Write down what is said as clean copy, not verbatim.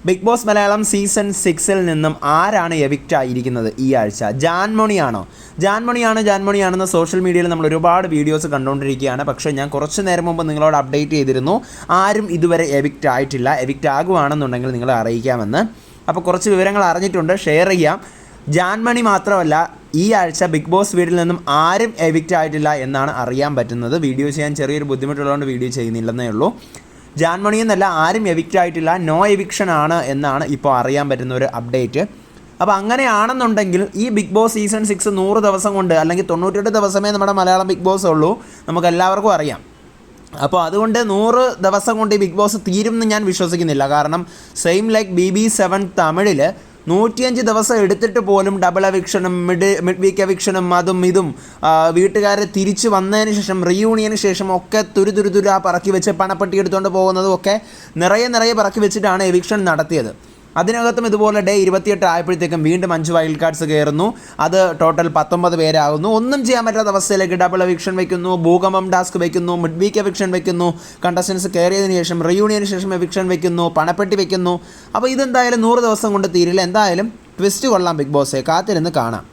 Big boss Malayalam season 6-ൽ നിന്നും ആരാണ് evict ആയിരിക്കുന്നത് ഈ ആഴ്ച? ജാൻമണിയാണോ? ജാൻമണിയാണെന്ന് സോഷ്യൽ മീഡിയയിൽ നമ്മൾ ഒരുപാട് വീഡിയോസ് കണ്ടുകൊണ്ടിരിക്കുകയാണ്. പക്ഷേ ഞാൻ കുറച്ച് നേരം മുമ്പ് നിങ്ങളോട് അപ്ഡേറ്റ് ചെയ്തിരുന്നു, ആരും ഇതുവരെ എവിക്റ്റ് ആയിട്ടില്ല. എവിക്റ്റ് ആകുവാണെന്നുണ്ടെങ്കിൽ നിങ്ങളെ അറിയിക്കാമെന്ന്. അപ്പോൾ കുറച്ച് വിവരങ്ങൾ അറിഞ്ഞിട്ടുണ്ട്, ഷെയർ ചെയ്യാം. ജാൻമണി മാത്രമല്ല, ഈ ആഴ്ച ബിഗ് ബോസ് വീട്ടിൽ നിന്നും ആരും എവിക്റ്റ് ആയിട്ടില്ല എന്നാണ് അറിയാൻ പറ്റുന്നത്. വീഡിയോ ചെയ്യാൻ ചെറിയൊരു ബുദ്ധിമുട്ടുള്ളതുകൊണ്ട് വീഡിയോ ചെയ്യുന്നില്ലെന്നേ ഉള്ളൂ. ജാൻമണി എന്നല്ല, ആരും എവിക്റ്റ് ആയിട്ടില്ല, നോ എവിക്ഷൻ ആണ് എന്നാണ് ഇപ്പോൾ അറിയാൻ പറ്റുന്ന ഒരു അപ്ഡേറ്റ്. അപ്പോൾ അങ്ങനെയാണെന്നുണ്ടെങ്കിൽ ഈ ബിഗ് ബോസ് സീസൺ 6 100 ദിവസം കൊണ്ട്, അല്ലെങ്കിൽ 98 ദിവസമേ നമ്മുടെ മലയാളം ബിഗ് ബോസ് ഉള്ളൂ, നമുക്കെല്ലാവർക്കും അറിയാം. അപ്പോൾ അതുകൊണ്ട് 100 ദിവസം കൊണ്ട് ഈ ബിഗ് ബോസ് തീരും എന്ന് ഞാൻ വിശ്വസിക്കുന്നില്ല. കാരണം സെയിം ലൈക്ക് BB7 തമിഴിൽ 105 ദിവസം എടുത്തിട്ട് പോലും ഡബിൾ എവിക്ഷനും മിഡ് വീക്ക് എവിക്ഷനും അതും ഇതും വീട്ടുകാരെ തിരിച്ച് വന്നതിന് ശേഷം റീയൂണിയന് ശേഷം ഒക്കെ തുരുതുരുതുരാ പറക്കി വെച്ച് പണപ്പെട്ടി എടുത്തുകൊണ്ട് പോകുന്നതും ഒക്കെ നിറയെ പറക്കി വെച്ചിട്ടാണ് എവിക്ഷൻ നടത്തിയത്. അതിനകത്തും ഇതുപോലെ ഡേ 28 ആയപ്പോഴത്തേക്കും വീണ്ടും 5 വൈൽഡ് കാർഡ്സ് കയറുന്നു. അത് ടോട്ടൽ 19 പേരാകുന്നു. ഒന്നും ചെയ്യാൻ പറ്റാത്ത അവസ്ഥയിലേക്ക് ഡബിൾ എവിക്ഷൻ വയ്ക്കുന്നു, ഭൂകമ്പം ടാസ്ക് വയ്ക്കുന്നു, മിഡ് വീക്ക് എവിക്ഷൻ വയ്ക്കുന്നു, കണ്ടസ്റ്റൻസ് കയറിയതിന് ശേഷം റീയൂണിയന് ശേഷം എവിക്ഷൻ വയ്ക്കുന്നു, പണപ്പെട്ടി വയ്ക്കുന്നു. അപ്പോൾ ഇതെന്തായാലും 100 ദിവസം കൊണ്ട് തീരില്ല. എന്തായാലും ട്വിസ്റ്റ് കൊള്ളാം ബിഗ് ബോസേ, കാത്തിരുന്ന് കാണാം.